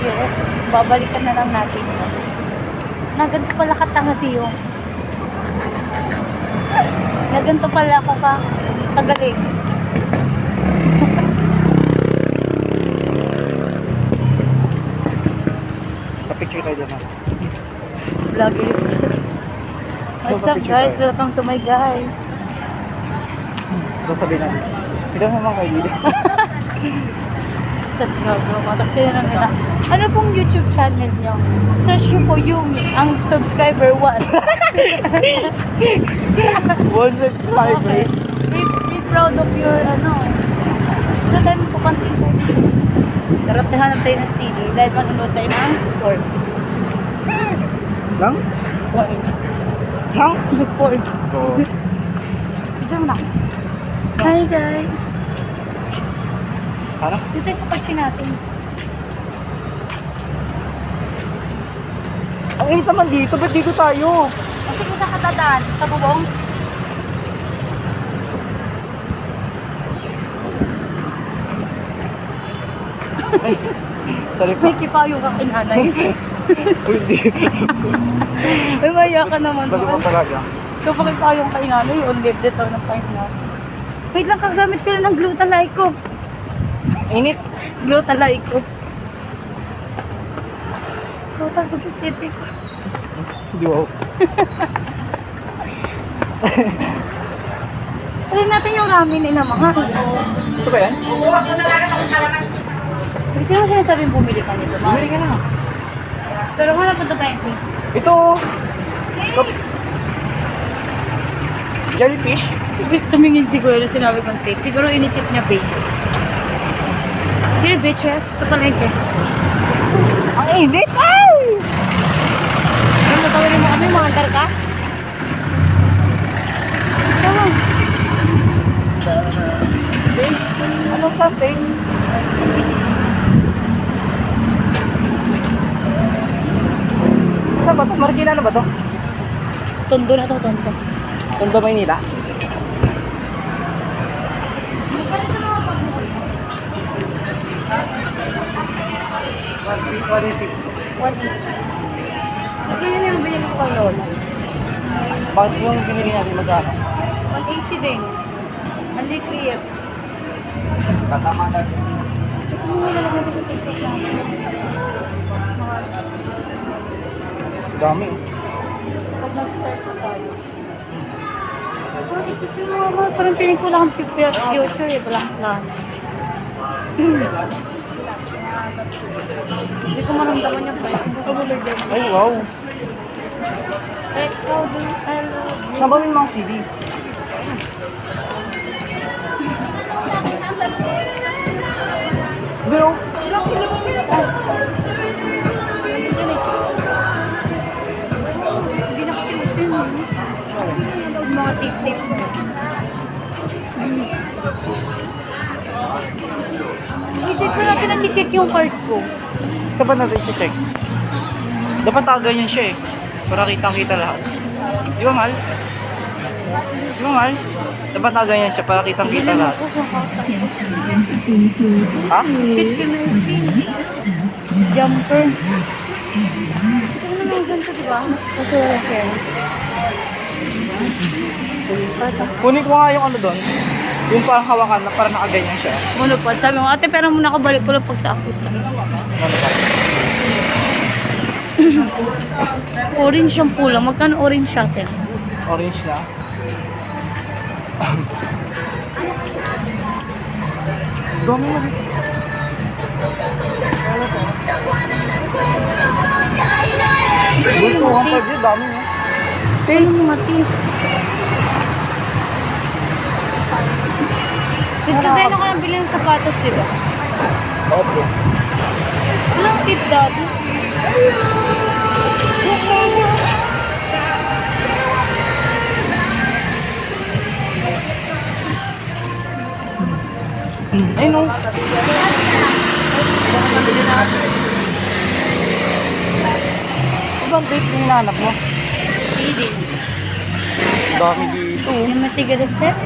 year. Babalikan na lang natin yun. Na ganito pala katanga si yung. Na ganito pala ako kagaling. Pa-picture tayo dyan. Vloggers. What's up guys? Welcome to my guys. Ito sabihin natin. Hindi mo mga kaibigan. Tapos gagawa. Tapos tinanong nila, ano pong YouTube channel niyo? Search niyo po Yumi. Ang subscriber 1. One subscriber. Okay. Be proud of your ano. Ito tayo magpapansin ko. Sarap na hanap tayo ng CD. Dahil manunod tayo ng pork. Lang? Pork. Lang? Pork. Oo. Video mo na. Hi guys. Ano? Dito tayo sa kotse natin. Ang init naman dito. Ba't dito tayo? Kasi kung saan ka dadaan? Sa bubong? Sorry pa. May kipayo ka kinanay. Uy, hindi. Ay, maya ka naman. Bago pa talaga. Ito pa kipayo ka kinanay. Ulit dito ng pahinga. Wait lang, kagamit ko na ng glutalike ko. Init. Glutalike ko. Glutalike ko, titik ko. Hindi wow. Try natin yung ramen nila mga. Ito ba yan? Hindi mo sinasabing bumili ka nito, mga. Bumili ka na. Pero wala pa ito tayo. Ito. Jellyfish. Tumingin siguro sinabi kong tape. Siguro inisip niya babe. Here bitches, sa palengke. Ang init! Ay! Ano natawin mo kami, mga ka? Sama. Anong something? Saan ba ito? Marikina na ba ito? Tondo na to, tondo. Tondo, Maynila. Quality. Sige na yung binili ko kay Lola. Bakit yung pinili natin magkano? 180 din. Only 3F. Kasama na. Ito mo na lang sa TikTok lang. Dami. Pag nag-start na tayo. Parang isipin mo naman, parang piling ko lang ang future eh. Walang plan. Hindi ko maramdaman yung pricing. Ay, wow. Eh, how do you, I love you. Saan ba may mga CD? Hindi o. Hindi na kasi ito yun. Mga tip-tip. Hindi ko natin na-check yung card ko. Saan ba natin i-check? Dapat ganyan siya eh. Para kitang-kita lahat. Di ba, Mal? Di ba, Mal? Dapat ganyan siya para kitang-kita lahat. Ha? Jumper. Ito naman ganito, di ba? Kasi wala kayo. Kunin ko nga yung ano doon. Yung parang hawakan na parang nakaganyan siya. Ano po? Sabi mo, ate, pero muna ako balik ko lang pagtapos. Ano ba? Orange yung pula. Magkano orange shuttle? Orange na. Dami mo dito. Gusto ko ang pwede, dami mo. Pero yung mati. Dito tayo na kayang bilhin ng sapatos, di ba? Opo. Walang tip dati. Ay no. Ibang date yung hinahanap mo? CD. Dami dito. Yung matiga set.